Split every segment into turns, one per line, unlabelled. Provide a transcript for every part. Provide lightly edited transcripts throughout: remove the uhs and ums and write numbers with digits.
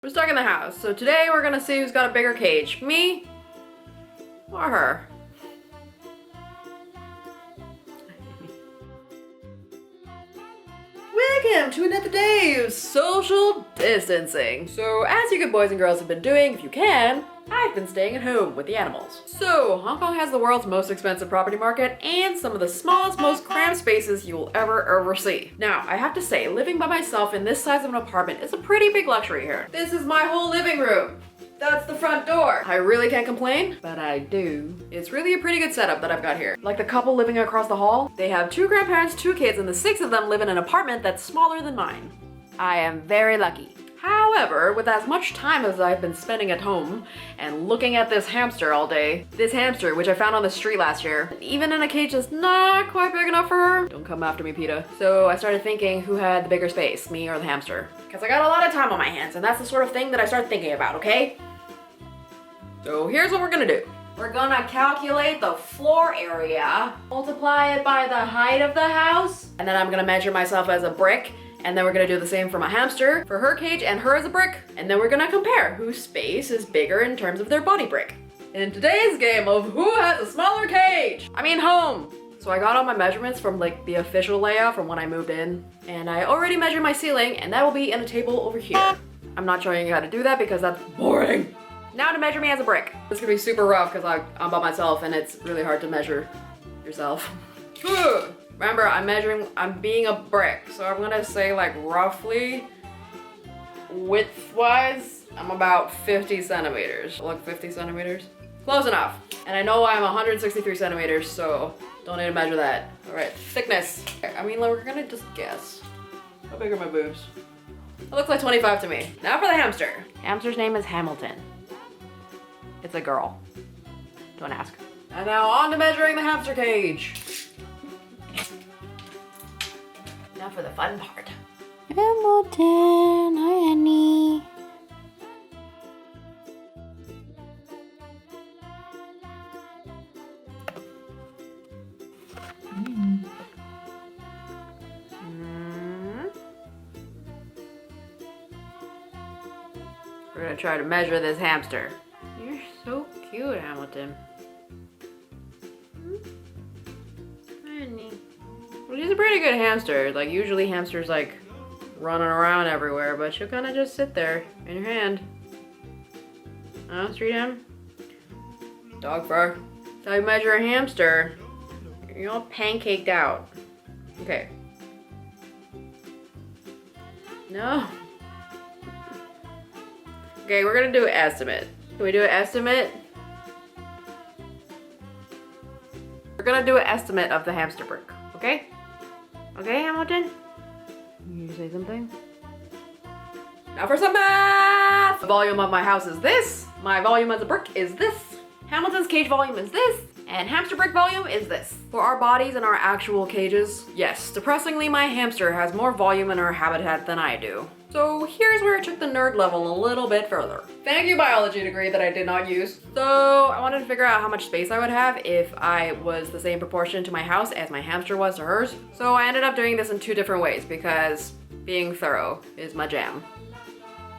We're stuck in the house, so today we're gonna see who's got a bigger cage. Me or her? Welcome to another day of social distancing. So as you good boys and girls have been doing, if you can, I've been staying at home with the animals. So Hong Kong has the world's most expensive property market and some of the smallest, most cramped spaces you will ever see. Now, I have to say, living by myself in this size of an apartment is a pretty big luxury here. This is my whole living room. That's the front door. I really can't complain, but I do. It's really a pretty good setup that I've got here. Like the couple living across the hall, they have 2 grandparents, 2 kids, and the 6 of them live in an apartment that's smaller than mine. I am very lucky. However, with as much time as I've been spending at home and looking at this hamster all day, this hamster, which I found on the street last year, even in a cage that's not quite big enough for her, don't come after me, PETA. So I started thinking who had the bigger space, me or the hamster? Because I got a lot of time on my hands, and that's the sort of thing that I start thinking about, okay? So here's what we're gonna do. We're gonna calculate the floor area, multiply it by the height of the house, and then I'm gonna measure myself as a brick, and then we're gonna do the same for my hamster, for her cage and her as a brick, and then we're gonna compare whose space is bigger in terms of their body brick. In today's game of who has a smaller cage, home. So I got all my measurements from like the official layout from when I moved in, and I already measured my ceiling, and that will be in a table over here. I'm not showing you how to do that because that's boring. Now to measure me as a brick. This is gonna be super rough because I'm by myself and it's really hard to measure yourself. Remember, I'm being a brick. So I'm gonna say like roughly width-wise, I'm about 50 centimeters. Look, 50 centimeters? Close enough. And I know I'm 163 centimeters, so don't need to measure that. All right, thickness. I mean, we're gonna just guess. How big are my boobs? It looks like 25 to me. Now for the hamster. Hamster's name is Hamilton. It's a girl. Don't ask. And now on to measuring the hamster cage. Now for the fun part. Hamilton, hi Annie. We're gonna try to measure this hamster. You're so cute, Hamilton. Honey. Well, she's a pretty good hamster. Like, usually hamsters, like, running around everywhere, but she'll kind of just sit there in your hand. Street ham? Dog fur. That's how you measure a hamster. You're all pancaked out. Okay. No. Okay, we're gonna do an estimate. Can we do an estimate? We're gonna do an estimate of the hamster brick, okay? Okay, Hamilton? You say something? Now for some math! The volume of my house is this. My volume as a brick is this. Hamilton's cage volume is this. And hamster brick volume is this. For our bodies and our actual cages, yes, depressingly, my hamster has more volume in her habitat than I do. So here's where I took the nerd level a little bit further. Thank you, biology degree that I did not use. So I wanted to figure out how much space I would have if I was the same proportion to my house as my hamster was to hers. So I ended up doing this in 2 different ways because being thorough is my jam.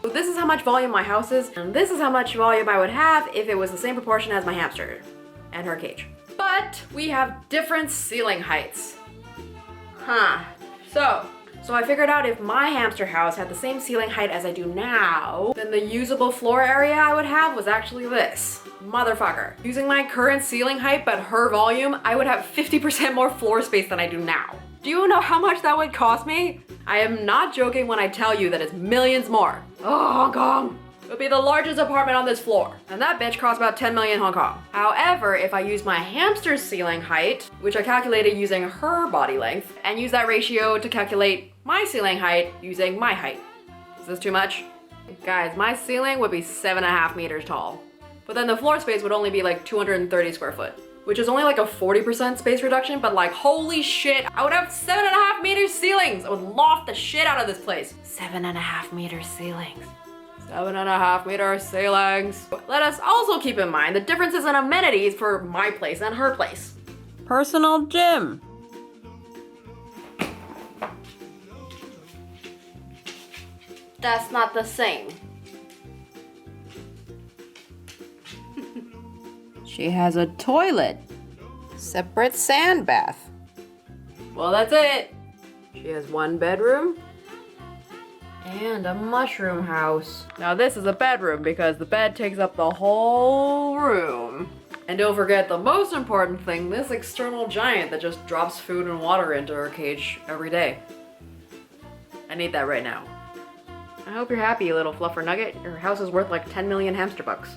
So this is how much volume my house is, and this is how much volume I would have if it was the same proportion as my hamster and her cage. But we have different ceiling heights. So I figured out if my hamster house had the same ceiling height as I do now, then the usable floor area I would have was actually this. Motherfucker. Using my current ceiling height but her volume, I would have 50% more floor space than I do now. Do you know how much that would cost me? I am not joking when I tell you that it's millions more. Oh, Hong Kong. It would be the largest apartment on this floor, and that bitch costs about 10 million Hong Kong. However, if I use my hamster's ceiling height, which I calculated using her body length, and use that ratio to calculate my ceiling height using my height. Is this too much? Guys, my ceiling would be 7.5 meters tall, but then the floor space would only be like 230 square foot, which is only like a 40% space reduction, but like, holy shit, I would have 7.5 meter ceilings. I would loft the shit out of this place. 7.5 meter ceilings. 7.5 meter ceilings. Let us also keep in mind the differences in amenities for my place and her place. Personal gym. That's not the same. She has a toilet. Separate sand bath. Well, that's it. She has one bedroom and a mushroom house. Now this is a bedroom because the bed takes up the whole room. And don't forget the most important thing, this external giant that just drops food and water into her cage every day. I need that right now. I hope you're happy, you little fluffer nugget. Your house is worth like 10 million hamster bucks.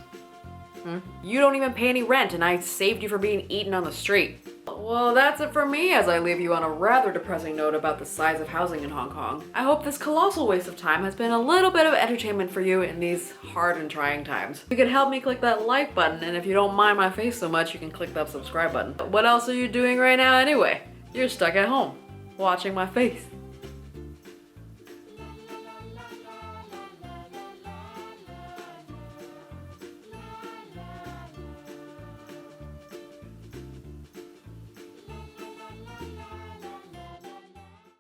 You don't even pay any rent and I saved you from being eaten on the street. Well, that's it for me as I leave you on a rather depressing note about the size of housing in Hong Kong. I hope this colossal waste of time has been a little bit of entertainment for you in these hard and trying times. You can help me click that like button, and if you don't mind my face so much, you can click that subscribe button. But what else are you doing right now anyway? You're stuck at home, watching my face.